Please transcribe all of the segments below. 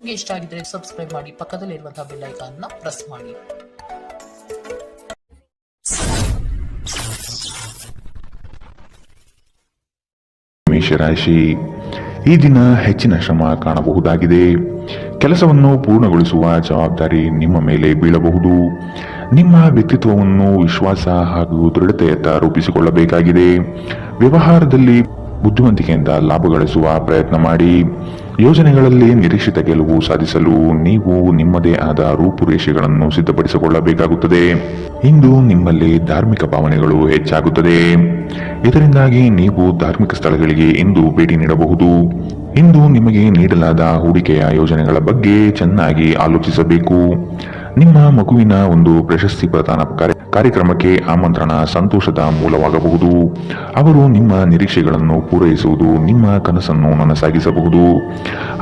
ನಿಮಗೆ ಇಷ್ಟ ಆಗಿದ್ರೆ ಸಬ್ಸ್ಕ್ರೈಬ್ ಮಾಡಿ, ಪಕ್ಕದಲ್ಲಿರುವಂತಹ ಬೆಲ್ ಐಕಾನ್ ನ ಪ್ರೆಸ್ ಮಾಡಿ. ಮೇಷರಾಶಿ, ಈ ದಿನ ಹೆಚ್ಚಿನ ಶ್ರಮ ಕಾಣಬಹುದಾಗಿದೆ. ಕೆಲಸವನ್ನು ಪೂರ್ಣಗೊಳಿಸುವ ಜವಾಬ್ದಾರಿ ನಿಮ್ಮ ಮೇಲೆ ಬೀಳಬಹುದು. ನಿಮ್ಮ ವ್ಯಕ್ತಿತ್ವವನ್ನು ವಿಶ್ವಾಸ ಹಾಗೂ ದೃಢತೆಯತ್ತ ರೂಪಿಸಿಕೊಳ್ಳಬೇಕಾಗಿದೆ. ವ್ಯವಹಾರದಲ್ಲಿ ಬುದ್ಧಿವಂತಿಕೆಯಿಂದ ಲಾಭ ಗಳಿಸುವ ಪ್ರಯತ್ನ ಮಾಡಿ. ಯೋಜನೆಗಳಲ್ಲಿ ನಿರೀಕ್ಷಿತ ಗೆಲುವು ಸಾಧಿಸಲು ನೀವು ನಿಮ್ಮದೇ ಆದ ರೂಪುರೇಷೆಗಳನ್ನು ಸಿದ್ಧಪಡಿಸಿಕೊಳ್ಳಬೇಕಾಗುತ್ತದೆ. ಇಂದು ನಿಮ್ಮಲ್ಲಿ ಧಾರ್ಮಿಕ ಭಾವನೆಗಳು ಹೆಚ್ಚಾಗುತ್ತದೆ. ಇದರಿಂದಾಗಿ ನೀವು ಧಾರ್ಮಿಕ ಸ್ಥಳಗಳಿಗೆ ಇಂದು ಭೇಟಿ ನೀಡಬಹುದು. ಇಂದು ನಿಮಗೆ ನೀಡಲಾದ ಹೂಡಿಕೆಯ ಯೋಜನೆಗಳ ಬಗ್ಗೆ ಚೆನ್ನಾಗಿ ಆಲೋಚಿಸಬೇಕು. ನಿಮ್ಮ ಮಗುವಿನ ಒಂದು ಪ್ರಶಸ್ತಿ ಪ್ರದಾನ ಕಾರ್ಯಕ್ರಮಕ್ಕೆ ಆಮಂತ್ರಣ ಸಂತೋಷದ ಮೂಲವಾಗಬಹುದು. ಅವರು ನಿಮ್ಮ ನಿರೀಕ್ಷೆಗಳನ್ನು ಪೂರೈಸುವುದು ನಿಮ್ಮ ಕನಸನ್ನು ನನಸಾಗಿಸಬಹುದು.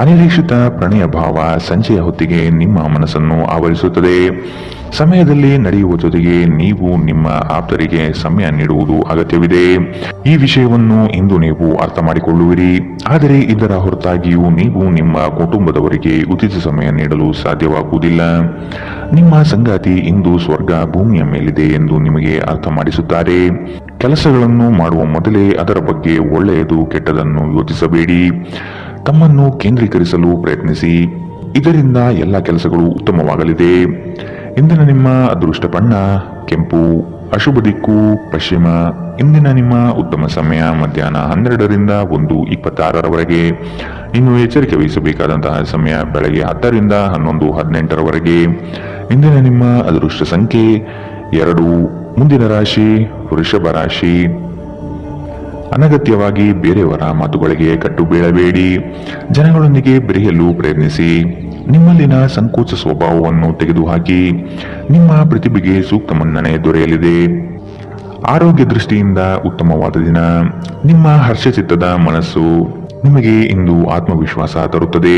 ಅನಿರೀಕ್ಷಿತ ಪ್ರಣಯ ಭಾವ ಸಂಜೆಯ ಹೊತ್ತಿಗೆ ನಿಮ್ಮ ಮನಸ್ಸನ್ನು ಆವರಿಸುತ್ತದೆ. ಸಮಯದಲ್ಲಿ ನಡೆಯುವ ಜೊತೆಗೆ ನೀವು ನಿಮ್ಮ ಆಪ್ತರಿಗೆ ಸಮಯ ನೀಡುವುದು ಅಗತ್ಯವಿದೆ. ಈ ವಿಷಯವನ್ನು ಇಂದು ನೀವು ಅರ್ಥ ಮಾಡಿಕೊಳ್ಳುವಿರಿ. ಆದರೆ ಇದರ ಹೊರತಾಗಿಯೂ ನೀವು ನಿಮ್ಮ ಕುಟುಂಬದವರಿಗೆ ಉಚಿತ ಸಮಯ ನೀಡಲು ಸಾಧ್ಯವಾಗುವುದಿಲ್ಲ. ನಿಮ್ಮ ಸಂಗಾತಿ ಇಂದು ಸ್ವರ್ಗ ಭೂಮಿಯ ಮೇಲಿದೆ ಎಂದು ನಿಮಗೆ ಅರ್ಥ ಮಾಡಿಸುತ್ತಾರೆ. ಕೆಲಸಗಳನ್ನು ಮಾಡುವ ಮೊದಲೇ ಅದರ ಬಗ್ಗೆ ಒಳ್ಳೆಯದು ಕೆಟ್ಟದನ್ನು ಯೋಚಿಸಬೇಡಿ. ತಮ್ಮನ್ನು ಕೇಂದ್ರೀಕರಿಸಲು ಪ್ರಯತ್ನಿಸಿ. ಇದರಿಂದ ಎಲ್ಲ ಕೆಲಸಗಳು ಉತ್ತಮವಾಗಲಿದೆ. ಇಂದಿನ ನಿಮ್ಮ ಅದೃಷ್ಟ ಬಣ್ಣ ಕೆಂಪು, ಅಶುಭ ದಿಕ್ಕು ಪಶ್ಚಿಮ. ಇಂದಿನ ನಿಮ್ಮ ಉತ್ತಮ ಸಮಯ ಮಧ್ಯಾಹ್ನ 12ರಿಂದ 1:26ರವರೆಗೆ. ಇನ್ನು ಎಚ್ಚರಿಕೆ ವಹಿಸಬೇಕಾದಂತಹ ಸಮಯ ಬೆಳಗ್ಗೆ 10ರಿಂದ 11:18ರವರೆಗೆ. ಇಂದಿನ ನಿಮ್ಮ ಅದೃಷ್ಟ ಸಂಖ್ಯೆ 2. ಮುಂದಿನ ರಾಶಿ ವೃಷಭ ರಾಶಿ. ಅನಗತ್ಯವಾಗಿ ಬೇರೆಯವರ ಮಾತುಗಳಿಗೆ ಕಟ್ಟು ಬೀಳಬೇಡಿ. ಜನಗಳೊಂದಿಗೆ ಬೆರೆಯಲು ಪ್ರಯತ್ನಿಸಿ. ನಿಮ್ಮಲ್ಲಿನ ಸಂಕೋಚ ಸ್ವಭಾವವನ್ನು ತೆಗೆದುಹಾಕಿ. ನಿಮ್ಮ ಪ್ರತಿಭೆಗೆ ಸೂಕ್ತ ಮನ್ನಣೆ ದೊರೆಯಲಿದೆ. ಆರೋಗ್ಯ ದೃಷ್ಟಿಯಿಂದ ಉತ್ತಮವಾದ ದಿನ. ನಿಮ್ಮ ಹರ್ಷಚಿತ್ತದ ಮನಸ್ಸು ನಿಮಗೆ ಇಂದು ಆತ್ಮವಿಶ್ವಾಸ ತರುತ್ತದೆ.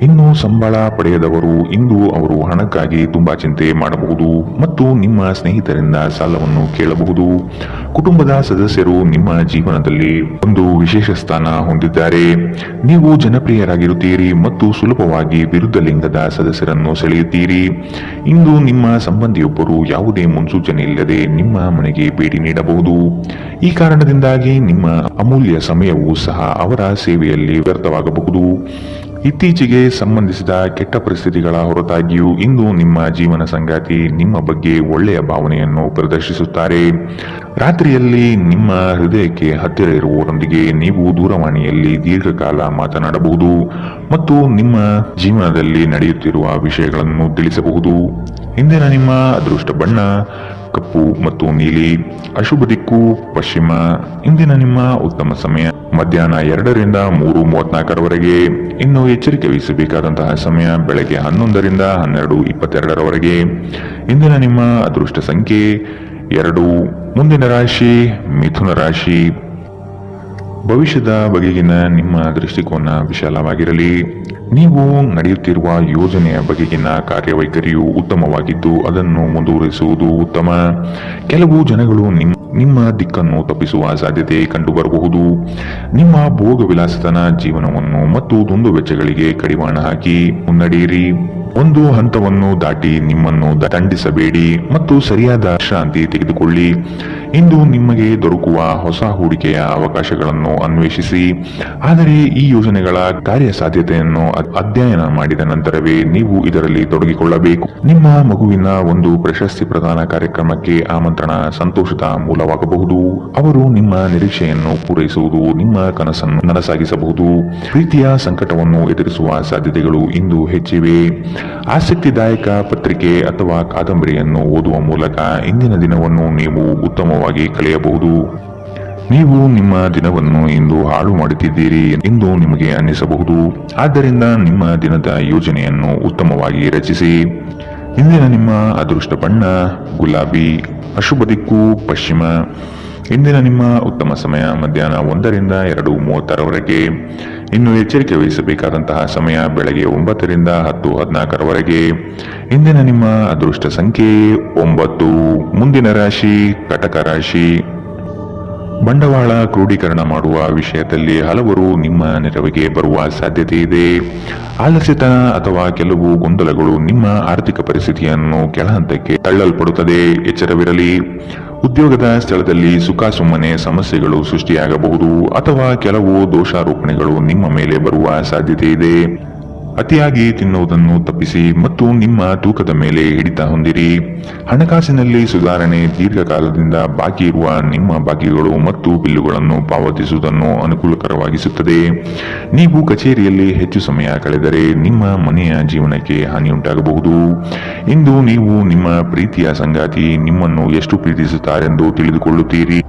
ಇನ್ನು ಸಂಬಳ ಪಡೆಯದವರು ಇಂದು ಅವರು ಹಣಕ್ಕಾಗಿ ತುಂಬಾ ಚಿಂತೆ ಮಾಡಬಹುದು ಮತ್ತು ನಿಮ್ಮ ಸ್ನೇಹಿತರಿಂದ ಸಾಲವನ್ನು ಕೇಳಬಹುದು. ಕುಟುಂಬದ ಸದಸ್ಯರು ನಿಮ್ಮ ಜೀವನದಲ್ಲಿ ಒಂದು ವಿಶೇಷ ಸ್ಥಾನ ಹೊಂದಿದ್ದಾರೆ. ನೀವು ಜನಪ್ರಿಯರಾಗಿರುತ್ತೀರಿ ಮತ್ತು ಸುಲಭವಾಗಿ ವಿರುದ್ಧ ಲಿಂಗದ ಸದಸ್ಯರನ್ನು ಸೆಳೆಯುತ್ತೀರಿ. ಇಂದು ನಿಮ್ಮ ಸಂಬಂಧಿಯೊಬ್ಬರು ಯಾವುದೇ ಮುನ್ಸೂಚನೆ ಇಲ್ಲದೆ ನಿಮ್ಮ ಮನೆಗೆ ಭೇಟಿ ನೀಡಬಹುದು. ಈ ಕಾರಣದಿಂದಾಗಿ ನಿಮ್ಮ ಅಮೂಲ್ಯ ಸಮಯವೂ ಸಹ ಅವರ ಸೇವೆಯಲ್ಲಿ ವ್ಯರ್ಥವಾಗಬಹುದು. ಇತ್ತೀಚೆಗೆ ಸಂಬಂಧಿಸಿದ ಕೆಟ್ಟ ಪರಿಸ್ಥಿತಿಗಳ ಹೊರತಾಗಿಯೂ ಇಂದು ನಿಮ್ಮ ಜೀವನ ಸಂಗಾತಿ ನಿಮ್ಮ ಬಗ್ಗೆ ಒಳ್ಳೆಯ ಭಾವನೆಯನ್ನು ಪ್ರದರ್ಶಿಸುತ್ತಾರೆ. ರಾತ್ರಿಯಲ್ಲಿ ನಿಮ್ಮ ಹೃದಯಕ್ಕೆ ಹತ್ತಿರ ಇರುವವರೊಂದಿಗೆ ನೀವು ದೂರವಾಣಿಯಲ್ಲಿ ದೀರ್ಘಕಾಲ ಮಾತನಾಡಬಹುದು ಮತ್ತು ನಿಮ್ಮ ಜೀವನದಲ್ಲಿ ನಡೆಯುತ್ತಿರುವ ವಿಷಯಗಳನ್ನು ತಿಳಿಸಬಹುದು. ಇಂದಿನ ನಿಮ್ಮ ಅದೃಷ್ಟ ಬಣ್ಣ ಕಪ್ಪು ಮತ್ತು ನೀಲಿ, ಅಶುಭ ದಿಕ್ಕು ಪಶ್ಚಿಮ. ಇಂದಿನ ನಿಮ್ಮ ಉತ್ತಮ ಸಮಯ ಮಧ್ಯಾಹ್ನ 2ರಿಂದ 3:34ರವರೆಗೆ. ಇನ್ನು ಎಚ್ಚರಿಕೆ ವಹಿಸಬೇಕಾದಂತಹ ಸಮಯ ಬೆಳಗ್ಗೆ 11ರಿಂದ 12:22ರವರೆಗೆ. ಇಂದಿನ ನಿಮ್ಮ ಅದೃಷ್ಟ ಸಂಖ್ಯೆ 2. ಮುಂದಿನ ರಾಶಿ ಮಿಥುನ ರಾಶಿ. ಭವಿಷ್ಯದ ಬಗೆಗಿನ ನಿಮ್ಮ ದೃಷ್ಟಿಕೋನ ವಿಶಾಲವಾಗಿರಲಿ. ನೀವು ನಡೆಯುತ್ತಿರುವ ಯೋಜನೆಯ ಬಗೆಗಿನ ಕಾರ್ಯವೈಖರಿಯು ಉತ್ತಮವಾಗಿದ್ದು ಅದನ್ನು ಮುಂದುವರಿಸುವುದು ಉತ್ತಮ. ಕೆಲವು ಜನಗಳು ನಿಮ್ಮ ದಿಕ್ಕನ್ನು ತಪ್ಪಿಸುವ ಸಾಧ್ಯತೆ ಕಂಡುಬರಬಹುದು. ನಿಮ್ಮ ಭೋಗ ವಿಲಾಸತನ ಜೀವನವನ್ನು ಮತ್ತು ದುಂದು ವೆಚ್ಚಗಳಿಗೆ ಕಡಿವಾಣ ಹಾಕಿ ಮುನ್ನಡೆಯಿರಿ. ಒಂದು ಹಂತವನ್ನು ದಾಟಿ ನಿಮ್ಮನ್ನು ದಂಡಿಸಬೇಡಿ ಮತ್ತು ಸರಿಯಾದ ವಿಶ್ರಾಂತಿ ತೆಗೆದುಕೊಳ್ಳಿ. ಇಂದು ನಿಮಗೆ ದೊರಕುವ ಹೊಸ ಹೂಡಿಕೆಯ ಅವಕಾಶಗಳನ್ನು ಅನ್ವೇಷಿಸಿ. ಆದರೆ ಈ ಯೋಜನೆಗಳ ಕಾರ್ಯಸಾಧ್ಯತೆಯನ್ನು ಅಧ್ಯಯನ ಮಾಡಿದ ನಂತರವೇ ನೀವು ಇದರಲ್ಲಿ ತೊಡಗಿಕೊಳ್ಳಬೇಕು. ನಿಮ್ಮ ಮಗುವಿನ ಒಂದು ಪ್ರಶಸ್ತಿ ಪ್ರದಾನ ಕಾರ್ಯಕ್ರಮಕ್ಕೆ ಆಮಂತ್ರಣ ಸಂತೋಷದ ಮೂಲವಾಗಬಹುದು. ಅವರು ನಿಮ್ಮ ನಿರೀಕ್ಷೆಯನ್ನು ಪೂರೈಸುವುದು ನಿಮ್ಮ ಕನಸನ್ನು ನನಸಾಗಿಸಬಹುದು. ಪ್ರೀತಿಯ ಸಂಕಟವನ್ನು ಎದುರಿಸುವ ಸಾಧ್ಯತೆಗಳು ಇಂದು ಹೆಚ್ಚಿವೆ. ಆಸಕ್ತಿದಾಯಕ ಪತ್ರಿಕೆ ಅಥವಾ ಕಾದಂಬರಿಯನ್ನು ಓದುವ ಮೂಲಕ ಇಂದಿನ ದಿನವನ್ನು ನೀವು ಉತ್ತಮವಾಗಿ ಕಳೆಯಬಹುದು. ನೀವು ನಿಮ್ಮ ದಿನವನ್ನು ಇಂದು ಹಾಳು ಮಾಡುತ್ತಿದ್ದೀರಿ ಎಂದು ನಿಮಗೆ ಅನ್ನಿಸಬಹುದು. ಆದ್ದರಿಂದ ನಿಮ್ಮ ದಿನದ ಯೋಜನೆಯನ್ನು ಉತ್ತಮವಾಗಿ ರಚಿಸಿ. ಇಂದಿನ ನಿಮ್ಮ ಅದೃಷ್ಟ ಬಣ್ಣ ಗುಲಾಬಿ, ಅಶುಭ ದಿಕ್ಕು ಪಶ್ಚಿಮ. ಇಂದಿನ ನಿಮ್ಮ ಉತ್ತಮ ಸಮಯ ಮಧ್ಯಾಹ್ನ 1ರಿಂದ 2:36ರವರೆಗೆ. ಇನ್ನು ಎಚ್ಚರಿಕೆ ವಹಿಸಬೇಕಾದಂತಹ ಸಮಯ ಬೆಳಗ್ಗೆ 9ರಿಂದ 10:14ರವರೆಗೆ. ಇಂದಿನ ನಿಮ್ಮ ಅದೃಷ್ಟ ಸಂಖ್ಯೆ 9. ಮುಂದಿನ ರಾಶಿ ಕಟಕ ರಾಶಿ. ಬಂಡವಾಳ ಕ್ರೋಢೀಕರಣ ಮಾಡುವ ವಿಷಯದಲ್ಲಿ ಹಲವರು ನಿಮ್ಮ ನೆರವಿಗೆ ಬರುವ ಸಾಧ್ಯತೆ ಇದೆ. ಆಲಸ್ಯತನ ಅಥವಾ ಕೆಲವು ಗೊಂದಲಗಳು ನಿಮ್ಮ ಆರ್ಥಿಕ ಪರಿಸ್ಥಿತಿಯನ್ನು ಕೆಳಹಂತಕ್ಕೆ ತಳ್ಳಲ್ಪಡುತ್ತದೆ. ಎಚ್ಚರವಿರಲಿ. ಉದ್ಯೋಗದ ಸ್ಥಳದಲ್ಲಿ ಸುಖಾಸುಮ್ಮನೆ ಸಮಸ್ಯೆಗಳು ಸೃಷ್ಟಿಯಾಗಬಹುದು ಅಥವಾ ಕೆಲವು ದೋಷಾರೋಪಣೆಗಳು ನಿಮ್ಮ ಮೇಲೆ ಬರುವ ಸಾಧ್ಯತೆ ಇದೆ. ಅತಿಯಾಗಿ ತಿನ್ನುವುದನ್ನು ತಪ್ಪಿಸಿ ಮತ್ತು ನಿಮ್ಮ ತೂಕದ ಮೇಲೆ ಹಿಡಿತ ಹೊಂದಿರಿ. ಹಣಕಾಸಿನಲ್ಲಿ ಸುಧಾರಣೆ. ದೀರ್ಘಕಾಲದಿಂದ ಬಾಕಿ ಇರುವ ನಿಮ್ಮ ಬಾಕಿಗಳು ಮತ್ತು ಬಿಲ್ಲುಗಳನ್ನು ಪಾವತಿಸುವುದನ್ನು ಅನುಕೂಲಕರವಾಗಿಸುತ್ತದೆ. ನೀವು ಕಚೇರಿಯಲ್ಲಿ ಹೆಚ್ಚು ಸಮಯ ಕಳೆದರೆ ನಿಮ್ಮ ಮನೆಯ ಜೀವನಕ್ಕೆ ಹಾನಿಯುಂಟಾಗಬಹುದು. ಇಂದು ನೀವು ನಿಮ್ಮ ಪ್ರೀತಿಯ ಸಂಗಾತಿ ನಿಮ್ಮನ್ನು ಎಷ್ಟು ಪ್ರೀತಿಸುತ್ತಾರೆಂದು ತಿಳಿದುಕೊಳ್ಳುತ್ತೀರಿ.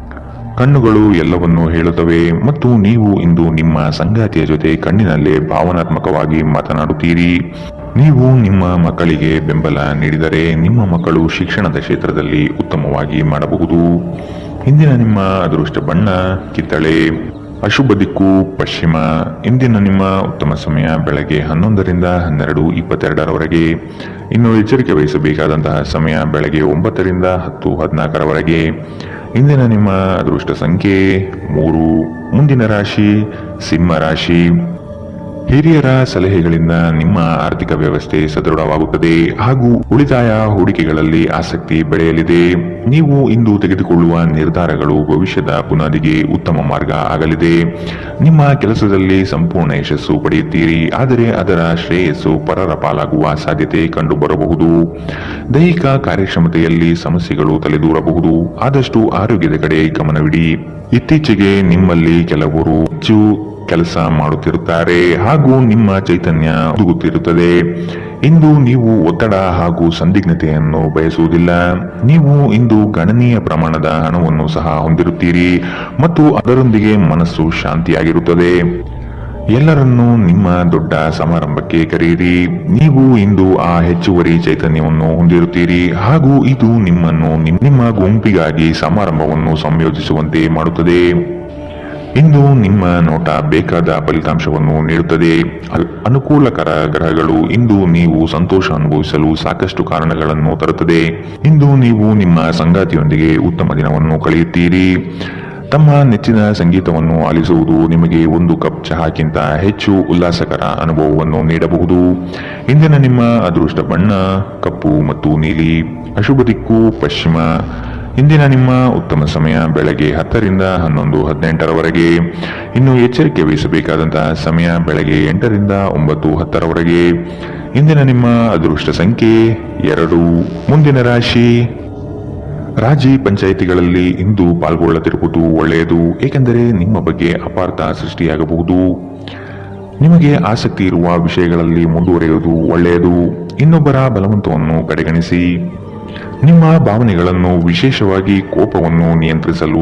ಕಣ್ಣುಗಳು ಎಲ್ಲವನ್ನೂ ಹೇಳುತ್ತವೆ ಮತ್ತು ನೀವು ಇಂದು ನಿಮ್ಮ ಸಂಗಾತಿಯ ಜೊತೆ ಕಣ್ಣಿನಲ್ಲೇ ಭಾವನಾತ್ಮಕವಾಗಿ ಮಾತನಾಡುತ್ತೀರಿ. ನೀವು ನಿಮ್ಮ ಮಕ್ಕಳಿಗೆ ಬೆಂಬಲ ನೀಡಿದರೆ ನಿಮ್ಮ ಮಕ್ಕಳು ಶಿಕ್ಷಣದ ಕ್ಷೇತ್ರದಲ್ಲಿ ಉತ್ತಮವಾಗಿ ಮಾಡಬಹುದು. ಇಂದಿನ ನಿಮ್ಮ ಅದೃಷ್ಟ ಬಣ್ಣ ಕಿತ್ತಳೆ. ಅಶುಭ ದಿಕ್ಕು ಪಶ್ಚಿಮ. ಇಂದಿನ ನಿಮ್ಮ ಉತ್ತಮ ಸಮಯ ಬೆಳಗ್ಗೆ 11ರಿಂದ 12:22ರವರೆಗೆ. ಇನ್ನು ಎಚ್ಚರಿಕೆ ವಹಿಸಬೇಕಾದಂತಹ ಸಮಯ ಬೆಳಗ್ಗೆ 9ರಿಂದ 10:14ರವರೆಗೆ. ಇಂದಿನ ನಿಮ್ಮ ಅದೃಷ್ಟ ಸಂಖ್ಯೆ 3. ಮುಂದಿನ ರಾಶಿ ಸಿಂಹ ರಾಶಿ. ಹಿರಿಯರ ಸಲಹೆಗಳಿಂದ ನಿಮ್ಮ ಆರ್ಥಿಕ ವ್ಯವಸ್ಥೆ ಸದೃಢವಾಗುತ್ತದೆ ಹಾಗೂ ಉಳಿತಾಯ ಹೂಡಿಕೆಗಳಲ್ಲಿ ಆಸಕ್ತಿ ಬೆಳೆಯಲಿದೆ. ನೀವು ಇಂದು ತೆಗೆದುಕೊಳ್ಳುವ ನಿರ್ಧಾರಗಳು ಭವಿಷ್ಯದ ಬುನಾದಿಗೆ ಉತ್ತಮ ಮಾರ್ಗ ಆಗಲಿದೆ. ನಿಮ್ಮ ಕೆಲಸದಲ್ಲಿ ಸಂಪೂರ್ಣ ಯಶಸ್ಸು ಪಡೆಯುತ್ತೀರಿ, ಆದರೆ ಅದರ ಶ್ರೇಯಸ್ಸು ಪರರ ಪಾಲಾಗುವ ಸಾಧ್ಯತೆ ಕಂಡುಬರಬಹುದು. ದೈಹಿಕ ಕಾರ್ಯಕ್ಷಮತೆಯಲ್ಲಿ ಸಮಸ್ಯೆಗಳು ತಲೆದೂರಬಹುದು. ಆದಷ್ಟು ಆರೋಗ್ಯದ ಕಡೆ ಗಮನವಿಡಿ. ಇತ್ತೀಚೆಗೆ ನಿಮ್ಮಲ್ಲಿ ಕೆಲವರು ಹೆಚ್ಚು ಕೆಲಸ ಮಾಡುತ್ತಿರುತ್ತಾರೆ ಹಾಗೂ ನಿಮ್ಮ ಚೈತನ್ಯ ಹುದುಗುತ್ತಿರುತ್ತದೆ. ಇಂದು ನೀವು ಒತ್ತಡ ಹಾಗೂ ಸಂದಿಗ್ಧತೆಯನ್ನು ಬಯಸುವುದಿಲ್ಲ. ನೀವು ಇಂದು ಗಣನೀಯ ಪ್ರಮಾಣದ ಹಣವನ್ನು ಸಹ ಹೊಂದಿರುತ್ತೀರಿ ಮತ್ತು ಅದರೊಂದಿಗೆ ಮನಸ್ಸು ಶಾಂತಿಯಾಗಿರುತ್ತದೆ. ಎಲ್ಲರನ್ನೂ ನಿಮ್ಮ ದೊಡ್ಡ ಸಮಾರಂಭಕ್ಕೆ ಕರೆಯಿರಿ. ನೀವು ಇಂದು ಆ ಹೆಚ್ಚುವರಿ ಚೈತನ್ಯವನ್ನು ಹೊಂದಿರುತ್ತೀರಿ ಹಾಗೂ ಇದು ನಿಮ್ಮನ್ನು ನಿಮ್ಮ ಗುಂಪಿಗಾಗಿ ಸಮಾರಂಭವನ್ನು ಸಂಯೋಜಿಸುವಂತೆ ಮಾಡುತ್ತದೆ. ಇಂದು ನಿಮ್ಮ ನೋಟ ಬೇಕಾದ ಫಲಿತಾಂಶವನ್ನು ನೀಡುತ್ತದೆ. ಅನುಕೂಲಕರ ಗ್ರಹಗಳು ಇಂದು ನೀವು ಸಂತೋಷ ಅನುಭವಿಸಲು ಸಾಕಷ್ಟು ಕಾರಣಗಳನ್ನು ತರುತ್ತದೆ. ಇಂದು ನೀವು ನಿಮ್ಮ ಸಂಗಾತಿಯೊಂದಿಗೆ ಉತ್ತಮ ದಿನವನ್ನು ಕಳೆಯುತ್ತೀರಿ. ತಮ್ಮ ನೆಚ್ಚಿನ ಸಂಗೀತವನ್ನು ಆಲಿಸುವುದು ನಿಮಗೆ ಒಂದು ಕಪ್ ಚಹಾಕ್ಕಿಂತ ಹೆಚ್ಚು ಉಲ್ಲಾಸಕರ ಅನುಭವವನ್ನು ನೀಡಬಹುದು. ಇಂದಿನ ನಿಮ್ಮ ಅದೃಷ್ಟ ಬಣ್ಣ ಕಪ್ಪು ಮತ್ತು ನೀಲಿ. ಅಶುಭ ದಿಕ್ಕು ಪಶ್ಚಿಮ. ಇಂದಿನ ನಿಮ್ಮ ಉತ್ತಮ ಸಮಯ ಬೆಳಗ್ಗೆ 10ರಿಂದ 11:18ರವರೆಗೆ. ಇನ್ನು ಎಚ್ಚರಿಕೆ ವಹಿಸಬೇಕಾದಂತಹ ಸಮಯ ಬೆಳಗ್ಗೆ 8ರಿಂದ 9:10ರವರೆಗೆ. ಇಂದಿನ ನಿಮ್ಮ ಅದೃಷ್ಟ ಸಂಖ್ಯೆ 2. ಮುಂದಿನ ರಾಶಿ ರಾಜಿ ಪಂಚಾಯಿತಿಗಳಲ್ಲಿ ಇಂದು ಪಾಲ್ಗೊಳ್ಳದಿರುವುದು ಒಳ್ಳೆಯದು, ಏಕೆಂದರೆ ನಿಮ್ಮ ಬಗ್ಗೆ ಅಪಾರ್ಥ ಸೃಷ್ಟಿಯಾಗಬಹುದು. ನಿಮಗೆ ಆಸಕ್ತಿ ಇರುವ ವಿಷಯಗಳಲ್ಲಿ ಮುಂದುವರಿಯುವುದು ಒಳ್ಳೆಯದು. ಇನ್ನೊಬ್ಬರ ಬಲವಂತವನ್ನು ಕಡೆಗಣಿಸಿ. ನಿಮ್ಮ ಭಾವನೆಗಳನ್ನು ವಿಶೇಷವಾಗಿ ಕೋಪವನ್ನು ನಿಯಂತ್ರಿಸಲು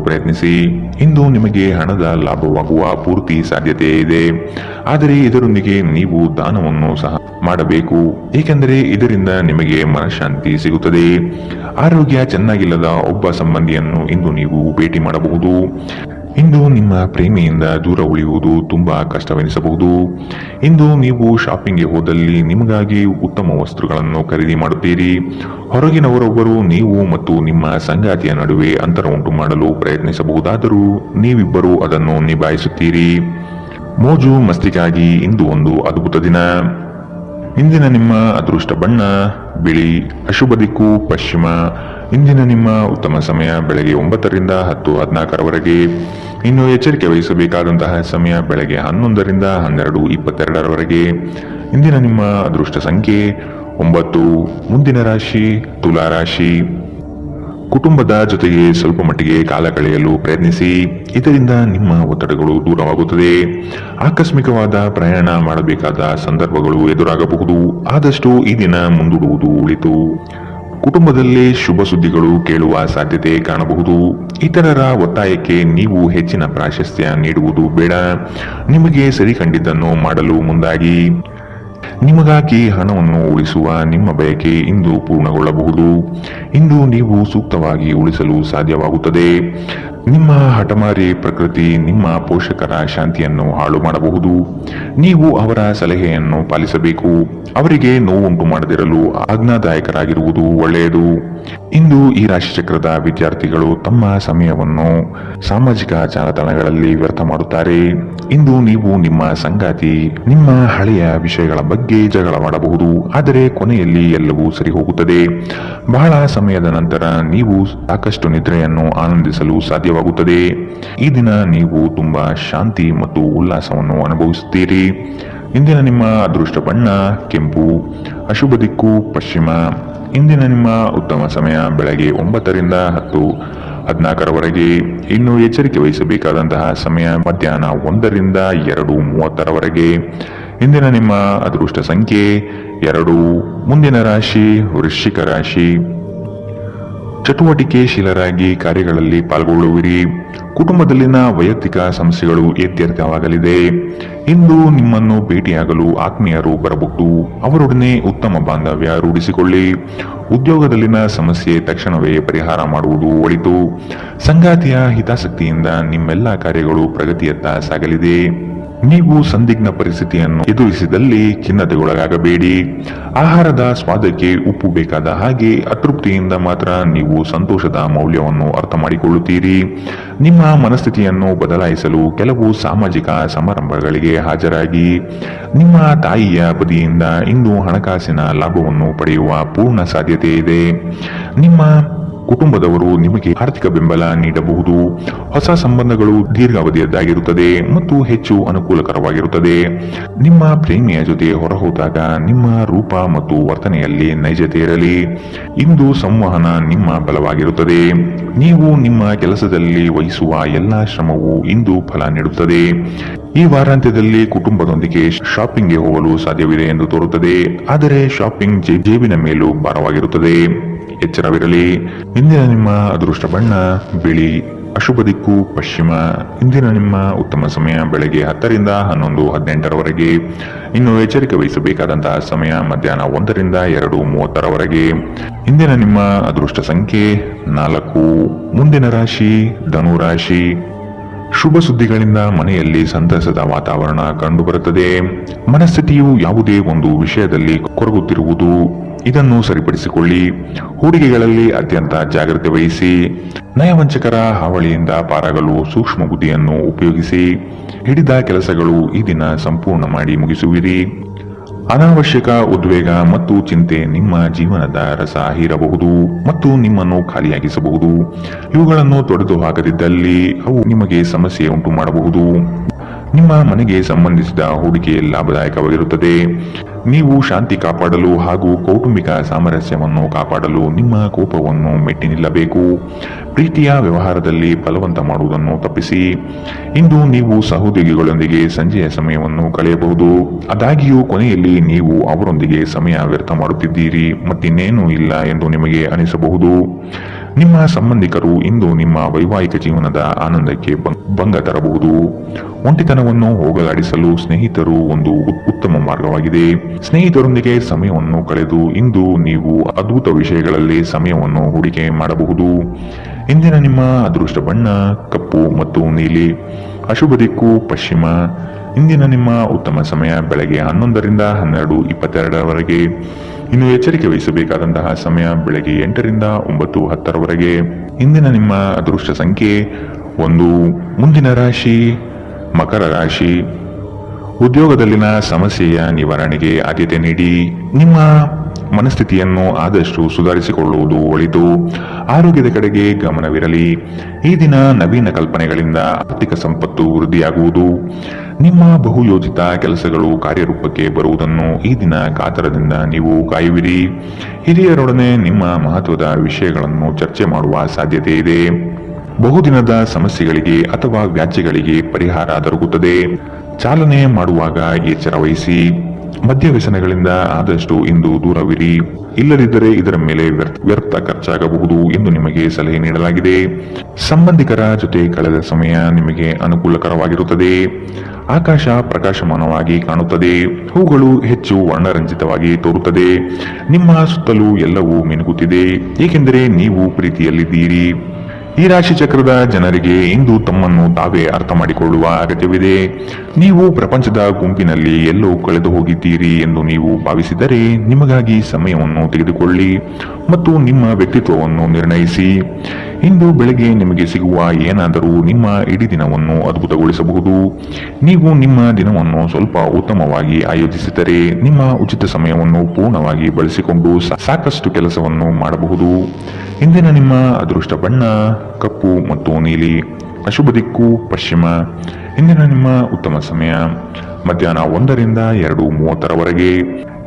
ಪ್ರಯತ್ನಿಸಿ. ಇಂದು ನಿಮಗೆ ಹಣದ ಲಾಭವಾಗುವ ಪೂರ್ತಿ ಸಾಧ್ಯತೆ ಇದೆ, ಆದರೆ ಇದರೊಂದಿಗೆ ನೀವು ದಾನವನ್ನು ಸಹ ಮಾಡಬೇಕು, ಏಕೆಂದರೆ ಇದರಿಂದ ನಿಮಗೆ ಮನಃಶಾಂತಿ ಸಿಗುತ್ತದೆ. ಆರೋಗ್ಯ ಚೆನ್ನಾಗಿಲ್ಲದ ಒಬ್ಬ ಸಂಬಂಧಿಯನ್ನು ಇಂದು ನೀವು ಭೇಟಿ ಮಾಡಬಹುದು. ಇಂದು ನಿಮ್ಮ ಪ್ರೇಮಿಯಿಂದ ದೂರ ಉಳಿಯುವುದು ತುಂಬಾ ಕಷ್ಟವೆನಿಸಬಹುದು. ಇಂದು ನೀವು ಶಾಪಿಂಗ್ಗೆ ಹೋದಲ್ಲಿ ನಿಮಗಾಗಿ ಉತ್ತಮ ವಸ್ತುಗಳನ್ನು ಖರೀದಿ ಮಾಡುತ್ತೀರಿ. ಹೊರಗಿನವರೊಬ್ಬರು ನೀವು ಮತ್ತು ನಿಮ್ಮ ಸಂಗಾತಿಯ ನಡುವೆ ಅಂತರ ಉಂಟು ಮಾಡಲು ಪ್ರಯತ್ನಿಸಬಹುದಾದರೂ ನೀವಿಬ್ಬರು ಅದನ್ನು ನಿಭಾಯಿಸುತ್ತೀರಿ. ಮೋಜು ಮಸ್ತಿಗಾಗಿ ಇಂದು ಒಂದು ಅದ್ಭುತ ದಿನ. ಇಂದಿನ ನಿಮ್ಮ ಅದೃಷ್ಟ ಬಣ್ಣ ಬಿಳಿ. ಅಶುಭ ದಿಕ್ಕು ಪಶ್ಚಿಮ. ಇಂದಿನ ನಿಮ್ಮ ಉತ್ತಮ ಸಮಯ ಬೆಳಗ್ಗೆ 9ರಿಂದ 10:14ರವರೆಗೆ. ಇನ್ನು ಎಚ್ಚರಿಕೆ ವಹಿಸಬೇಕಾದಂತಹ ಸಮಯ ಬೆಳಗ್ಗೆ 11ರಿಂದ 12:22ರವರೆಗೆ. ಇಂದಿನ ನಿಮ್ಮ ಅದೃಷ್ಟ ಸಂಖ್ಯೆ 9. ಮುಂದಿನ ರಾಶಿ ತುಲಾ ರಾಶಿ. ಕುಟುಂಬದ ಜೊತೆಗೆ ಸ್ವಲ್ಪ ಮಟ್ಟಿಗೆ ಕಾಲ ಕಳೆಯಲು ಪ್ರಯತ್ನಿಸಿ, ಇದರಿಂದ ನಿಮ್ಮ ಒತ್ತಡಗಳು ದೂರವಾಗುತ್ತದೆ. ಆಕಸ್ಮಿಕವಾದ ಪ್ರಯಾಣ ಮಾಡಬೇಕಾದ ಸಂದರ್ಭಗಳು ಎದುರಾಗಬಹುದು, ಆದಷ್ಟು ಈ ದಿನ ಮುಂದೂಡುವುದು ಒಳಿತು. ಕುಟುಂಬದಲ್ಲಿ ಶುಭ ಸುದ್ದಿಗಳು ಕೇಳುವ ಸಾಧ್ಯತೆ ಕಾಣಬಹುದು. ಇತರರ ಒತ್ತಾಯಕ್ಕೆ ನೀವು ಹೆಚ್ಚಿನ ಪ್ರಾಶಸ್ತ್ಯ ನೀಡುವುದು ಬೇಡ. ನಿಮಗೆ ಸರಿ ಕಂಡಿದ್ದನ್ನು ಮಾಡಲು ಮುಂದಾಗಿ. ನಿಮಗಾಗಿ ಹಣವನ್ನು ಉಳಿಸುವ ನಿಮ್ಮ ಬಯಕೆ ಇಂದು ಪೂರ್ಣಗೊಳ್ಳಬಹುದು. ಇಂದು ನೀವು ಸೂಕ್ತವಾಗಿ ಉಳಿಸಲು ಸಾಧ್ಯವಾಗುತ್ತದೆ. ನಿಮ್ಮ ಹಠಮಾರಿ ಪ್ರಕೃತಿ ನಿಮ್ಮ ಪೋಷಕರ ಶಾಂತಿಯನ್ನು ಹಾಳು ಮಾಡಬಹುದು. ನೀವು ಅವರ ಸಲಹೆಯನ್ನು ಪಾಲಿಸಬೇಕು. ಅವರಿಗೆ ನೋವುಂಟು ಮಾಡದಿರಲು ಆಜ್ಞಾದಾಯಕರಾಗಿರುವುದು ಒಳ್ಳೆಯದು. ಇಂದು ಈ ರಾಶಿಚಕ್ರದ ವಿದ್ಯಾರ್ಥಿಗಳು ತಮ್ಮ ಸಮಯವನ್ನು ಸಾಮಾಜಿಕ ಜಾಲತಾಣಗಳಲ್ಲಿ ವ್ಯರ್ಥ ಮಾಡುತ್ತಾರೆ. ಇಂದು ನೀವು ನಿಮ್ಮ ಸಂಗಾತಿ ನಿಮ್ಮ ಹಳೆಯ ವಿಷಯಗಳ ಬಗ್ಗೆ ಜಗಳವಾಡಬಹುದು, ಆದರೆ ಕೊನೆಯಲ್ಲಿ ಎಲ್ಲವೂ ಸರಿ ಹೋಗುತ್ತದೆ. ಬಹಳ ಸಮಯದ ನಂತರ ನೀವು ಸಾಕಷ್ಟು ನಿದ್ರೆಯನ್ನು ಆನಂದಿಸಲು ಸಾಧ್ಯವಾಗುತ್ತದೆ. ಈ ದಿನ ನೀವು ತುಂಬಾ ಶಾಂತಿ ಮತ್ತು ಉಲ್ಲಾಸವನ್ನು ಅನುಭವಿಸುತ್ತೀರಿ. ಇಂದಿನ ನಿಮ್ಮ ಅದೃಷ್ಟ ಬಣ್ಣ ಕೆಂಪು, ಅಶುಭ ದಿಕ್ಕು ಪಶ್ಚಿಮ. ಇಂದಿನ ನಿಮ್ಮ ಉತ್ತಮ ಸಮಯ ಬೆಳಗ್ಗೆ 9ರಿಂದ 10:14ರವರೆಗೆ. ಇನ್ನು ಎಚ್ಚರಿಕೆ ವಹಿಸಬೇಕಾದಂತಹ ಸಮಯ ಮಧ್ಯಾಹ್ನ 1ರಿಂದ 2:30ರವರೆಗೆ. ಇಂದಿನ ನಿಮ್ಮ ಅದೃಷ್ಟ ಸಂಖ್ಯೆ 2. ಮುಂದಿನ ರಾಶಿ ವೃಶ್ಚಿಕ ರಾಶಿ. ಚಟುವಟಿಕೆಶೀಲರಾಗಿ ಕಾರ್ಯಗಳಲ್ಲಿ ಪಾಲ್ಗೊಳ್ಳುವಿರಿ. ಕುಟುಂಬದಲ್ಲಿನ ವೈಯಕ್ತಿಕ ಸಮಸ್ಯೆಗಳು ಇತ್ಯರ್ಥವಾಗಲಿದೆ. ಇಂದು ನಿಮ್ಮನ್ನು ಭೇಟಿಯಾಗಲು ಆತ್ಮೀಯರು ಬರಬಹುದು. ಅವರೊಡನೆ ಉತ್ತಮ ಬಾಂಧವ್ಯ ರೂಢಿಸಿಕೊಳ್ಳಿ. ಉದ್ಯೋಗದಲ್ಲಿನ ಸಮಸ್ಯೆ ತಕ್ಷಣವೇ ಪರಿಹಾರ ಮಾಡುವುದು ಒಳಿತು. ಸಂಗಾತಿಯ ಹಿತಾಸಕ್ತಿಯಿಂದ ನಿಮ್ಮೆಲ್ಲ ಕಾರ್ಯಗಳು ಪ್ರಗತಿಯತ್ತ ಸಾಗಲಿದೆ. ನೀವು ಸಂದಿಗ್ಧ ಪರಿಸ್ಥಿತಿಯನ್ನು ಎದುರಿಸಿದಲ್ಲಿ ಖಿನ್ನತೆಗೊಳಗಾಗಬೇಡಿ. ಆಹಾರದ ಸ್ವಾದಕ್ಕೆ ಉಪ್ಪು ಬೇಕಾದ ಹಾಗೆ ಅತೃಪ್ತಿಯಿಂದ ಮಾತ್ರ ನೀವು ಸಂತೋಷದ ಮೌಲ್ಯವನ್ನು ಅರ್ಥ ಮಾಡಿಕೊಳ್ಳುತ್ತೀರಿ. ನಿಮ್ಮ ಮನಸ್ಥಿತಿಯನ್ನು ಬದಲಾಯಿಸಲು ಕೆಲವು ಸಾಮಾಜಿಕ ಸಮಾರಂಭಗಳಿಗೆ ಹಾಜರಾಗಿ. ನಿಮ್ಮ ತಾಯಿಯ ಬದಿಯಿಂದ ಇಂದು ಹಣಕಾಸಿನ ಲಾಭವನ್ನು ಪಡೆಯುವ ಪೂರ್ಣ ಸಾಧ್ಯತೆ ಇದೆ. ನಿಮ್ಮ ಕುಟುಂಬದವರು ನಿಮಗೆ ಆರ್ಥಿಕ ಬೆಂಬಲ ನೀಡಬಹುದು. ಹೊಸ ಸಂಬಂಧಗಳು ದೀರ್ಘಾವಧಿಯದ್ದಾಗಿರುತ್ತದೆ ಮತ್ತು ಹೆಚ್ಚು ಅನುಕೂಲಕರವಾಗಿರುತ್ತದೆ. ನಿಮ್ಮ ಪ್ರೇಮಿಯ ಜೊತೆ ಹೊರಹೋದಾಗ ನಿಮ್ಮ ರೂಪ ಮತ್ತು ವರ್ತನೆಯಲ್ಲಿ ನೈಜತೆ ಇರಲಿ. ಇಂದು ಸಂವಹನ ನಿಮ್ಮ ಬಲವಾಗಿರುತ್ತದೆ. ನೀವು ನಿಮ್ಮ ಕೆಲಸದಲ್ಲಿ ವಹಿಸುವ ಎಲ್ಲಾ ಶ್ರಮವು ಇಂದು ಫಲ ನೀಡುತ್ತದೆ. ಈ ವಾರಾಂತ್ಯದಲ್ಲಿ ಕುಟುಂಬದೊಂದಿಗೆ ಶಾಪಿಂಗ್ಗೆ ಹೋಗಲು ಸಾಧ್ಯವಿದೆ ಎಂದು ತೋರುತ್ತದೆ, ಆದರೆ ಶಾಪಿಂಗ್ ಜೇಬಿನ ಮೇಲೂ ಭಾರವಾಗಿರುತ್ತದೆ. ಎಚ್ಚರವಿರಲಿ. ಇಂದಿನ ನಿಮ್ಮ ಅದೃಷ್ಟ ಬಣ್ಣ ಬಿಳಿ, ಅಶುಭ ದಿಕ್ಕು ಪಶ್ಚಿಮ. ಇಂದಿನ ನಿಮ್ಮ ಉತ್ತಮ ಸಮಯ ಬೆಳಗ್ಗೆ 10ರಿಂದ 11:18ರವರೆಗೆ. ಇನ್ನು ಎಚ್ಚರಿಕೆ ವಹಿಸಬೇಕಾದಂತಹ ಸಮಯ ಮಧ್ಯಾಹ್ನ 1ರಿಂದ 2:30ರವರೆಗೆ. ಇಂದಿನ ನಿಮ್ಮ ಅದೃಷ್ಟ ಸಂಖ್ಯೆ 4. ಮುಂದಿನ ರಾಶಿ ಧನುರಾಶಿ. ಶುಭ ಸುದ್ದಿಗಳಿಂದ ಮನೆಯಲ್ಲಿ ಸಂತಸದ ವಾತಾವರಣ ಕಂಡುಬರುತ್ತದೆ. ಮನಸ್ಥಿತಿಯು ಯಾವುದೇ ಒಂದು ವಿಷಯದಲ್ಲಿ ಕೊರಗುತ್ತಿರುವುದು, ಇದನ್ನು ಸರಿಪಡಿಸಿಕೊಳ್ಳಿ. ಹೂಡಿಕೆಗಳಲ್ಲಿ ಅತ್ಯಂತ ಜಾಗ್ರತೆ ವಹಿಸಿ. ನಯವಂಚಕರ ಹಾವಳಿಯಿಂದ ಪಾರಾಗಲು ಸೂಕ್ಷ್ಮ ಬುದ್ಧಿಯನ್ನು ಉಪಯೋಗಿಸಿ. ಹಿಡಿದ ಕೆಲಸಗಳು ಈ ದಿನ ಸಂಪೂರ್ಣ ಮಾಡಿ ಮುಗಿಸುವಿರಿ. ಅನಾವಶ್ಯಕ ಉದ್ವೇಗ ಮತ್ತು ಚಿಂತೆ ನಿಮ್ಮ ಜೀವನದ ರಸ ಹೀರಬಹುದು ಮತ್ತು ನಿಮ್ಮನ್ನು ಖಾಲಿಯಾಗಿಸಬಹುದು. ಇವುಗಳನ್ನು ತೊಡೆದು ಹಾಕದಿದ್ದಲ್ಲಿ ಅವು ನಿಮಗೆ ಸಮಸ್ಯೆ ಉಂಟು ಮಾಡಬಹುದು. ನಿಮ್ಮ ಮನೆಗೆ ಸಂಬಂಧಿಸಿದ ಹೂಡಿಕೆ ಲಾಭದಾಯಕವಾಗಿರುತ್ತದೆ. ನೀವು ಶಾಂತಿ ಕಾಪಾಡಲು ಹಾಗೂ ಕೌಟುಂಬಿಕ ಸಾಮರಸ್ಯವನ್ನು ಕಾಪಾಡಲು ನಿಮ್ಮ ಕೋಪವನ್ನು ಮೆಟ್ಟಿ ನಿಲ್ಲಬೇಕು. ಪ್ರೀತಿಯ ವ್ಯವಹಾರದಲ್ಲಿ ಬಲವಂತ ಮಾಡುವುದನ್ನು ತಪ್ಪಿಸಿ. ಇಂದು ನೀವು ಸಹೋದ್ಯೋಗಿಗಳೊಂದಿಗೆ ಸಂಜೆಯ ಸಮಯವನ್ನು ಕಳೆಯಬಹುದು. ಆದಾಗ್ಯೂ ಕೊನೆಯಲ್ಲಿ ನೀವು ಅವರೊಂದಿಗೆ ಸಮಯ ವ್ಯರ್ಥ ಮಾಡುತ್ತಿದ್ದೀರಿ ಮತ್ತಿನ್ನೇನೂ ಇಲ್ಲ ಎಂದು ನಿಮಗೆ ಅನಿಸಬಹುದು. ನಿಮ್ಮ ಸಂಬಂಧಿಕರು ಇಂದು ನಿಮ್ಮ ವೈವಾಹಿಕ ಜೀವನದ ಆನಂದಕ್ಕೆ ಭಂಗ ತರಬಹುದು. ಒಂಟಿತನವನ್ನು ಹೋಗಲಾಡಿಸಲು ಸ್ನೇಹಿತರು ಒಂದು ಉತ್ತಮ ಮಾರ್ಗವಾಗಿದೆ. ಸ್ನೇಹಿತರೊಂದಿಗೆ ಸಮಯವನ್ನು ಕಳೆದು ಇಂದು ನೀವು ಅದ್ಭುತ ವಿಷಯಗಳಲ್ಲಿ ಸಮಯವನ್ನು ಹೂಡಿಕೆ ಮಾಡಬಹುದು. ಇಂದಿನ ನಿಮ್ಮ ಅದೃಷ್ಟ ಬಣ್ಣ ಕಪ್ಪು ಮತ್ತು ನೀಲಿ, ಅಶುಭ ದಿಕ್ಕು ಪಶ್ಚಿಮ. ಇಂದಿನ ನಿಮ್ಮ ಉತ್ತಮ ಸಮಯ ಬೆಳಗ್ಗೆ 11ರಿಂದ 12:22ರವರೆಗೆ. ಇನ್ನು ಎಚ್ಚರಿಕೆ ವಹಿಸಬೇಕಾದಂತಹ ಸಮಯ ಬೆಳಗ್ಗೆ 8ರಿಂದ 9:10ರವರೆಗೆ. ಇಂದಿನ ನಿಮ್ಮ ಅದೃಷ್ಟ ಸಂಖ್ಯೆ 1. ಮುಂದಿನ ರಾಶಿ ಮಕರ ರಾಶಿ. ಉದ್ಯೋಗದಲ್ಲಿನ ಸಮಸ್ಯೆಯ ನಿವಾರಣೆಗೆ ಆದ್ಯತೆ ನೀಡಿ. ನಿಮ್ಮ ಮನಸ್ಥಿತಿಯನ್ನು ಆದಷ್ಟು ಸುಧಾರಿಸಿಕೊಳ್ಳುವುದು ಒಳಿತು. ಆರೋಗ್ಯದ ಕಡೆಗೆ ಗಮನವಿರಲಿ. ಈ ದಿನ ನವೀನ ಕಲ್ಪನೆಗಳಿಂದ ಆರ್ಥಿಕ ಸಂಪತ್ತು ವೃದ್ಧಿಯಾಗುವುದು. ನಿಮ್ಮ ಬಹುಯೋಜಿತ ಕೆಲಸಗಳು ಕಾರ್ಯರೂಪಕ್ಕೆ ಬರುವುದನ್ನು ಈ ದಿನ ಕಾತರದಿಂದ ನೀವು ಕಾಯುವಿರಿ. ಹಿರಿಯರೊಡನೆ ನಿಮ್ಮ ಮಹತ್ವದ ವಿಷಯಗಳನ್ನು ಚರ್ಚೆ ಮಾಡುವ ಸಾಧ್ಯತೆ ಇದೆ. ಬಹುದಿನದ ಸಮಸ್ಯೆಗಳಿಗೆ ಅಥವಾ ವ್ಯಾಜ್ಯಗಳಿಗೆ ಪರಿಹಾರ ದೊರಕುತ್ತದೆ. ಚಾಲನೆ ಮಾಡುವಾಗ ಎಚ್ಚರ ವಹಿಸಿ. ಮದ್ಯ ವ್ಯಸನಗಳಿಂದ ಆದಷ್ಟು ಇಂದು ದೂರವಿರಿ. ಇಲ್ಲದಿದ್ದರೆ ಇದರ ಮೇಲೆ ವ್ಯರ್ಥ ಖರ್ಚಾಗಬಹುದು ಎಂದು ನಿಮಗೆ ಸಲಹೆ ನೀಡಲಾಗಿದೆ. ಸಂಬಂಧಿಕರ ಜೊತೆ ಕಳೆದ ಸಮಯ ನಿಮಗೆ ಅನುಕೂಲಕರವಾಗಿರುತ್ತದೆ. ಆಕಾಶ ಪ್ರಕಾಶಮಾನವಾಗಿ ಕಾಣುತ್ತದೆ. ಹೂಗಳು ಹೆಚ್ಚು ವರ್ಣರಂಜಿತವಾಗಿ ತೋರುತ್ತದೆ. ನಿಮ್ಮ ಸುತ್ತಲೂ ಎಲ್ಲವೂ ಮಿನುಗುತ್ತಿದೆ, ಏಕೆಂದರೆ ನೀವು ಪ್ರೀತಿಯಲ್ಲಿದ್ದೀರಿ. ಈ ರಾಶಿ ಚಕ್ರದ ಜನರಿಗೆ ಇಂದು ತಮ್ಮನ್ನು ತಾವೇ ಅರ್ಥ ಮಾಡಿಕೊಳ್ಳುವ ಅಗತ್ಯವಿದೆ. ನೀವು ಪ್ರಪಂಚದ ಗುಂಪಿನಲ್ಲಿ ಎಲ್ಲೋ ಕಳೆದು ಹೋಗಿದ್ದೀರಿ ಎಂದು ನೀವು ಭಾವಿಸಿದರೆ ನಿಮಗಾಗಿ ಸಮಯವನ್ನು ತೆಗೆದುಕೊಳ್ಳಿ ಮತ್ತು ನಿಮ್ಮ ವ್ಯಕ್ತಿತ್ವವನ್ನು ನಿರ್ಣಯಿಸಿ. ಇಂದು ಬೆಳಗ್ಗೆ ನಿಮಗೆ ಸಿಗುವ ಏನಾದರೂ ನಿಮ್ಮ ಇಡೀ ದಿನವನ್ನು ಅದ್ಭುತಗೊಳಿಸಬಹುದು. ನೀವು ನಿಮ್ಮ ದಿನವನ್ನು ಸ್ವಲ್ಪ ಉತ್ತಮವಾಗಿ ಆಯೋಜಿಸಿದರೆ ನಿಮ್ಮ ಉಚಿತ ಸಮಯವನ್ನು ಪೂರ್ಣವಾಗಿ ಬಳಸಿಕೊಂಡು ಸಾಕಷ್ಟು ಕೆಲಸವನ್ನು ಮಾಡಬಹುದು. ಇಂದಿನ ನಿಮ್ಮ ಅದೃಷ್ಟ ಬಣ್ಣ ಕಪ್ಪು ಮತ್ತು ನೀಲಿ. ಅಶುಭ ದಿಕ್ಕು ಪಶ್ಚಿಮ. ಇಂದಿನ ನಿಮ್ಮ ಉತ್ತಮ ಸಮಯ ಮಧ್ಯಾಹ್ನ 1ರಿಂದ 2:30ರವರೆಗೆ.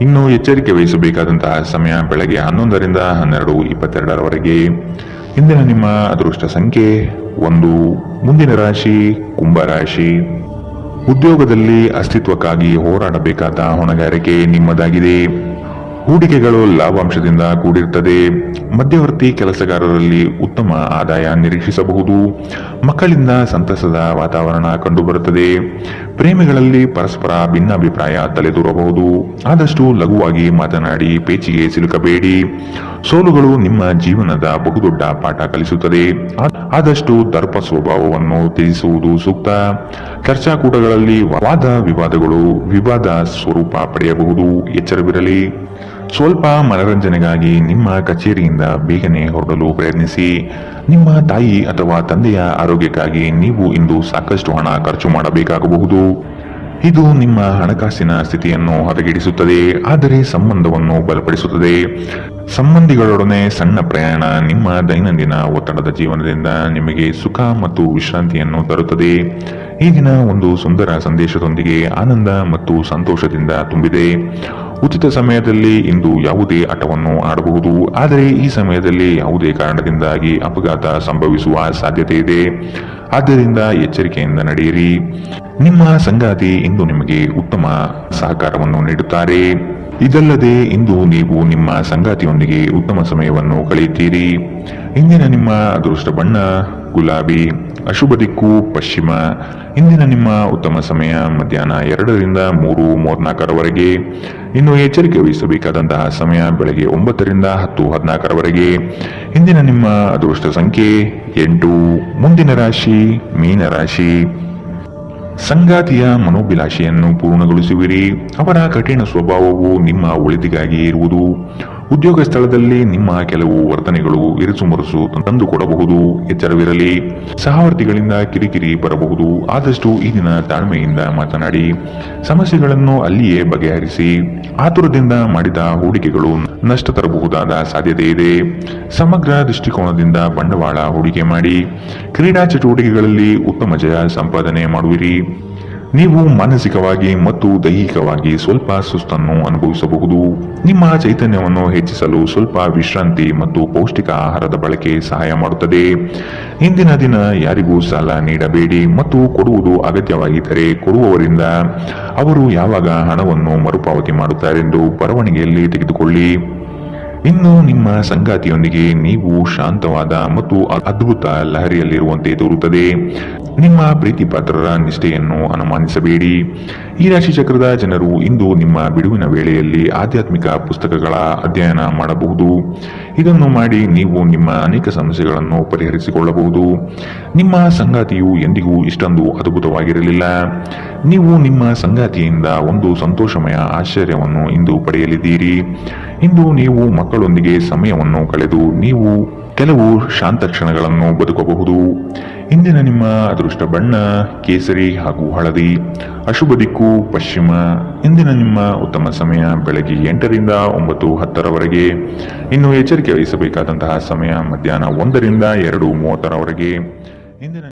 ಇನ್ನು ಎಚ್ಚರಿಕೆ ವಹಿಸಬೇಕಾದಂತಹ ಸಮಯ ಬೆಳಗ್ಗೆ 11ರಿಂದ 12:22ರವರೆಗೆ. ಇಂದಿನ ನಿಮ್ಮ ಅದೃಷ್ಟ ಸಂಖ್ಯೆ 1. ಮುಂದಿನ ರಾಶಿ ಕುಂಭರಾಶಿ. ಉದ್ಯೋಗದಲ್ಲಿ ಅಸ್ತಿತ್ವಕ್ಕಾಗಿ ಹೋರಾಡಬೇಕಾದ ಹೊಣೆಗಾರಿಕೆ ನಿಮ್ಮದಾಗಿದೆ. ಹೂಡಿಕೆಗಳು ಲಾಭಾಂಶದಿಂದ ಕೂಡಿರುತ್ತದೆ. ಮಧ್ಯವರ್ತಿ ಕೆಲಸಗಾರರಲ್ಲಿ ಉತ್ತಮ ಆದಾಯ ನಿರೀಕ್ಷಿಸಬಹುದು. ಮಕ್ಕಳಿಂದ ಸಂತಸದ ವಾತಾವರಣ ಕಂಡುಬರುತ್ತದೆ. ಪ್ರೇಮಿಗಳಲ್ಲಿ ಪರಸ್ಪರ ಭಿನ್ನಾಭಿಪ್ರಾಯ ತಲೆದೂರಬಹುದು. ಆದಷ್ಟು ಲಘುವಾಗಿ ಮಾತನಾಡಿ ಪೇಚಿಗೆ ಸಿಲುಕಬೇಡಿ. ಸೋಲುಗಳು ನಿಮ್ಮ ಜೀವನದ ಬಹುದೊಡ್ಡ ಪಾಠ ಕಲಿಸುತ್ತದೆ. ಆದಷ್ಟು ದರ್ಪ ಸ್ವಭಾವವನ್ನು ತ್ಯಜಿಸುವುದು ಸೂಕ್ತ. ಚರ್ಚಾಕೂಟಗಳಲ್ಲಿ ವಾದ ವಿವಾದಗಳು ವಿವಾದ ಸ್ವರೂಪ ಪಡೆಯಬಹುದು. ಎಚ್ಚರವಿರಲಿ. ಸ್ವಲ್ಪ ಮನರಂಜನೆಗಾಗಿ ನಿಮ್ಮ ಕಚೇರಿಯಿಂದ ಬೇಗನೆ ಹೊರಡಲು ಪ್ರಯತ್ನಿಸಿ. ನಿಮ್ಮ ತಾಯಿ ಅಥವಾ ತಂದೆಯ ಆರೋಗ್ಯಕ್ಕಾಗಿ ನೀವು ಇಂದು ಸಾಕಷ್ಟು ಹಣ ಖರ್ಚು ಮಾಡಬೇಕಾಗಬಹುದು. ಇದು ನಿಮ್ಮ ಹಣಕಾಸಿನ ಸ್ಥಿತಿಯನ್ನು ಹದಗೆಡಿಸುತ್ತದೆ, ಆದರೆ ಸಂಬಂಧವನ್ನು ಬಲಪಡಿಸುತ್ತದೆ. ಸಂಬಂಧಿಗಳೊಡನೆ ಸಣ್ಣ ಪ್ರಯಾಣ ನಿಮ್ಮ ದೈನಂದಿನ ಒತ್ತಡದ ಜೀವನದಿಂದ ನಿಮಗೆ ಸುಖ ಮತ್ತು ವಿಶ್ರಾಂತಿಯನ್ನು ತರುತ್ತದೆ. ಈ ದಿನ ಒಂದು ಸುಂದರ ಸಂದೇಶದೊಂದಿಗೆ ಆನಂದ ಮತ್ತು ಸಂತೋಷದಿಂದ ತುಂಬಿದೆ. ಉಚಿತ ಸಮಯದಲ್ಲಿ ಇಂದು ಯಾವುದೇ ಆಟವನ್ನು ಆಡಬಹುದು, ಆದರೆ ಈ ಸಮಯದಲ್ಲಿ ಯಾವುದೇ ಕಾರಣದಿಂದಾಗಿ ಅಪಘಾತ ಸಂಭವಿಸುವ ಸಾಧ್ಯತೆ ಇದೆ. ಆದ್ದರಿಂದ ಎಚ್ಚರಿಕೆಯಿಂದ ನಡೆಯಿರಿ. ನಿಮ್ಮ ಸಂಗಾತಿ ಇಂದು ನಿಮಗೆ ಉತ್ತಮ ಸಹಕಾರವನ್ನು ನೀಡುತ್ತಾರೆ. ಇದಲ್ಲದೆ ಇಂದು ನೀವು ನಿಮ್ಮ ಸಂಗಾತಿಯೊಂದಿಗೆ ಉತ್ತಮ ಸಮಯವನ್ನು ಕಳೆಯುತ್ತೀರಿ. ಇಂದಿನ ನಿಮ್ಮ ಅದೃಷ್ಟ ಬಣ್ಣ ಗುಲಾಬಿ. ಅಶುಭ ದಿಕ್ಕು ಪಶ್ಚಿಮ. ಇಂದಿನ ನಿಮ್ಮ ಉತ್ತಮ ಸಮಯ ಮಧ್ಯಾಹ್ನ 2ರಿಂದ 3:34ರವರೆಗೆ. ಇನ್ನು ಎಚ್ಚರಿಕೆ ವಹಿಸಬೇಕಾದಂತಹ ಸಮಯ ಬೆಳಗ್ಗೆ 9ರಿಂದ 10:14ರವರೆಗೆ. ಇಂದಿನ ನಿಮ್ಮ ಅದೃಷ್ಟ ಸಂಖ್ಯೆ 8. ಮುಂದಿನ ರಾಶಿ ಮೀನರಾಶಿ. ಸಂಗಾತಿಯ ಮನೋಭಿಲಾಷೆಯನ್ನು ಪೂರ್ಣಗೊಳಿಸುವಿರಿ. ಅವರ ಕಠಿಣ ಸ್ವಭಾವವು ನಿಮ್ಮ ಒಳಿತಿಗಾಗಿ ಇರುವುದು. ಉದ್ಯೋಗ ಸ್ಥಳದಲ್ಲಿ ನಿಮ್ಮ ಕೆಲವು ವರ್ತನೆಗಳು ಇರಿಸುಮುರುಸು ತಂದುಕೊಡಬಹುದು. ಎಚ್ಚರವಿರಲಿ. ಸಹವರ್ತಿಗಳಿಂದ ಕಿರಿಕಿರಿ ಬರಬಹುದು. ಆದಷ್ಟು ಈ ದಿನ ತಾಳ್ಮೆಯಿಂದ ಮಾತನಾಡಿ ಸಮಸ್ಯೆಗಳನ್ನು ಅಲ್ಲಿಯೇ ಬಗೆಹರಿಸಿ. ಆತುರದಿಂದ ಮಾಡಿದ ಹೂಡಿಕೆಗಳು ನಷ್ಟ ತರಬಹುದಾದ ಸಾಧ್ಯತೆ ಇದೆ. ಸಮಗ್ರ ದೃಷ್ಟಿಕೋನದಿಂದ ಬಂಡವಾಳ ಹೂಡಿಕೆ ಮಾಡಿ. ಕ್ರೀಡಾ ಚಟುವಟಿಕೆಗಳಲ್ಲಿ ಉತ್ತಮ ಜಯ ಸಂಪಾದನೆ ಮಾಡುವಿರಿ. ನೀವು ಮಾನಸಿಕವಾಗಿ ಮತ್ತು ದೈಹಿಕವಾಗಿ ಸ್ವಲ್ಪ ಸುಸ್ತನ್ನು ಅನುಭವಿಸಬಹುದು. ನಿಮ್ಮ ಚೈತನ್ಯವನ್ನು ಹೆಚ್ಚಿಸಲು ಸ್ವಲ್ಪ ವಿಶ್ರಾಂತಿ ಮತ್ತು ಪೌಷ್ಟಿಕ ಆಹಾರದ ಬಳಕೆ ಸಹಾಯ ಮಾಡುತ್ತದೆ. ಇಂದಿನ ದಿನ ಯಾರಿಗೂ ಸಾಲ ನೀಡಬೇಡಿ ಮತ್ತು ಕೊಡುವುದು ಅಗತ್ಯವಾಗಿದ್ದರೆ ಕೊಡುವವರಿಂದ ಅವರು ಯಾವಾಗ ಹಣವನ್ನು ಮರುಪಾವತಿ ಮಾಡುತ್ತಾರೆಂದು ಬರವಣಿಗೆಯಲ್ಲಿ ತೆಗೆದುಕೊಳ್ಳಿ. ಇನ್ನು ನಿಮ್ಮ ಸಂಗಾತಿಯೊಂದಿಗೆ ನೀವು ಶಾಂತವಾದ ಮತ್ತು ಅದ್ಭುತ ಲಹರಿಯಲ್ಲಿರುವಂತೆ ತೋರುತ್ತದೆ. ನಿಮ್ಮ ಪ್ರೀತಿ ಪಾತ್ರರ ನಿಷ್ಠೆಯನ್ನು ಅನುಮಾನಿಸಬೇಡಿ. ಈ ರಾಶಿ ಚಕ್ರದ ಜನರು ಇಂದು ನಿಮ್ಮ ಬಿಡುವಿನ ವೇಳೆಯಲ್ಲಿ ಆಧ್ಯಾತ್ಮಿಕ ಪುಸ್ತಕಗಳ ಅಧ್ಯಯನ ಮಾಡಬಹುದು. ಇದನ್ನು ಮಾಡಿ ನೀವು ನಿಮ್ಮ ಅನೇಕ ಸಮಸ್ಯೆಗಳನ್ನು ಪರಿಹರಿಸಿಕೊಳ್ಳಬಹುದು. ನಿಮ್ಮ ಸಂಗಾತಿಯು ಎಂದಿಗೂ ಇಷ್ಟೊಂದು ಅದ್ಭುತವಾಗಿರಲಿಲ್ಲ. ನೀವು ನಿಮ್ಮ ಸಂಗಾತಿಯಿಂದ ಒಂದು ಸಂತೋಷಮಯ ಆಶ್ಚರ್ಯವನ್ನು ಇಂದು ಪಡೆಯಲಿದ್ದೀರಿ. ಇಂದು ನೀವು ಮಕ್ಕಳೊಂದಿಗೆ ಸಮಯವನ್ನು ಕಳೆದು ನೀವು ಕೆಲವು ಶಾಂತ ಕ್ಷಣಗಳನ್ನು ಬದುಕಬಹುದು. ಇಂದಿನ ನಿಮ್ಮ ಅದೃಷ್ಟ ಬಣ್ಣ ಕೇಸರಿ ಹಾಗೂ ಹಳದಿ. ಅಶುಭ ದಿಕ್ಕು ಪಶ್ಚಿಮ. ಇಂದಿನ ನಿಮ್ಮ ಉತ್ತಮ ಸಮಯ ಬೆಳಗ್ಗೆ 8ರಿಂದ 9:10ರವರೆಗೆ. ಇನ್ನು ಎಚ್ಚರಿಕೆ ವಹಿಸಬೇಕಾದಂತಹ ಸಮಯ ಮಧ್ಯಾಹ್ನ 1ರಿಂದ 2:30ರವರೆಗೆ. ಇಂದಿನ